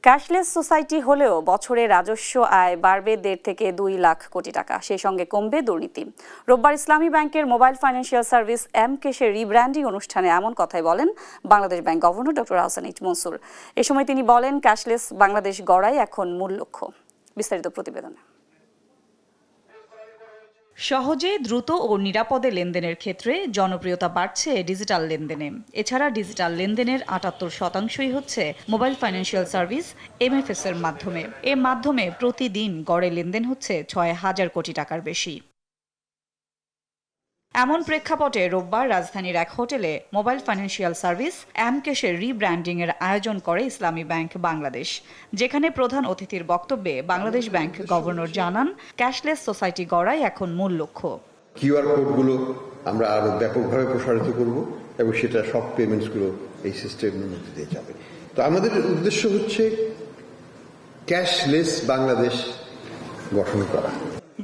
Cashless society হলেও বছরে রাজস্ব আয় বাড়বে 1.5 থেকে 2 লাখ কোটি টাকা, সেই সঙ্গে কমবে দুর্নীতি। রোববার ইসলামী ব্যাংকের মোবাইল ফাইন্যান্সিয়াল সার্ভিস এম-ক্যাশের রিব্র্যান্ডিং অনুষ্ঠানে এমন কথাই বলেন Bangladesh bank governor doctor Ahsan H Mansur. এ সময় তিনি বলেন, ক্যাশলেস বাংলাদেশ গড়াই এখন মূল লক্ষ্য। বিস্তারিত প্রতিবেদনে। সহজে, দ্রুত ও নিরাপদে লেনদেনের ক্ষেত্রে জনপ্রিয়তা বাড়ছে ডিজিটাল লেনদেনে। এছাড়া ডিজিটাল লেনদেনের ৭৮% হচ্ছে মোবাইল ফাইন্যান্সিয়াল সার্ভিস এমএফএস এর মাধ্যমে। এর মাধ্যমে প্রতিদিন গড়ে লেনদেন হচ্ছে ৬,০০০ কোটি টাকার বেশি। এমন প্রেক্ষাপটে রোববার রাজধানীর এক হোটেলে মোবাইল ফাইন্যান্সিয়াল সার্ভিস এম-ক্যাশের রিব্র্যান্ডিং এর আয়োজন করে ইসলামী ব্যাংক বাংলাদেশ, যেখানে প্রধান অতিথির বক্তব্যে বাংলাদেশ ব্যাংক গভর্নর জানান, ক্যাশলেস সোসাইটি গড়াই এখন মূল লক্ষ্য। কিউআর কোডগুলো আমরা আরো ব্যাপকভাবে প্রসারিত করব এবং সেটা সব পেমেন্টসগুলো এই সিস্টেমের মধ্যে দিয়ে যাবে। তো আমাদের উদ্দেশ্য হচ্ছে ক্যাশলেস বাংলাদেশ গঠন করা।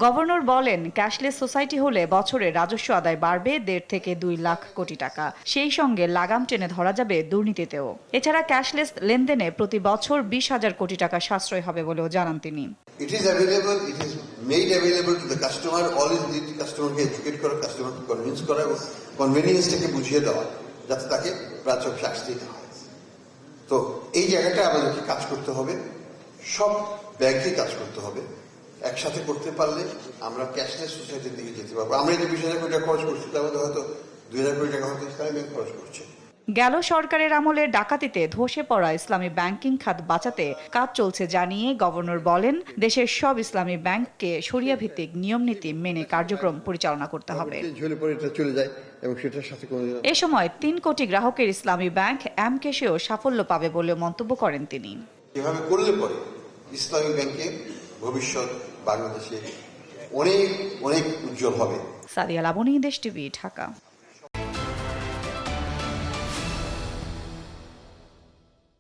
গভর্নর বলেন, ক্যাশলেস সোসাইটি হলে বছরে রাজস্ব আদায় বাড়বে 1.5 থেকে 2 লাখ কোটি টাকা, সেই সঙ্গে লাগাম টেনে ধরা যাবে দুর্নীতিতেও। এছাড়া ক্যাশলেস লেনদেনে প্রতি বছর 20,000 কোটি টাকা সাশ্রয় হবে বলেও জানান তিনি। It is available, it is made available to the customer. All is need কাস্টমারকে এডুকেট করা, কাস্টমারকে কনভিন্স করা এবং কনভেনিয়েন্সটাকে বুঝিয়ে দেওয়া, যাতে তাকে রাজস্ব শাস্তি না হয়। তো এই জায়গাটা আমাদেরকে কাজ করতে হবে, সব ব্যাংকে কাজ করতে হবে। একসাথে করতে পারলে আমরা ক্যাশলেস সোসাইটির দিকে যেতে পারবো। আমরা যে 20,000 কোটি টাকা খরচ করছি, তার মধ্যে হয়তো 2,000 কোটি টাকা হয়তো ইসলামী ব্যাংক খরচ করছে। গেল সরকারের আমলে ডাকাতিতে ধসে পড়া ইসলামী ব্যাংকিং খাত বাঁচাতে কাজ চলছে জানিয়ে গভর্নর বলেন, দেশের সব ইসলামী ব্যাংককে শরিয়া ভিত্তিক নিয়মনীতি মেনে কার্যক্রম পরিচালনা করতে হবে। এ সময় 3 কোটি গ্রাহকের ইসলামী ব্যাংক এম-ক্যাশেও সাফল্য পাবে বলে মন্তব্য করেন তিনি। এভাবে করলে পরে ইসলামী ব্যাংকের ভবিষ্যৎ বাংলাদেশে অনেক অনেক উজ্জ্বল হবে। সাদিয়া লাবনী, দেশ টিভি, ঢাকা।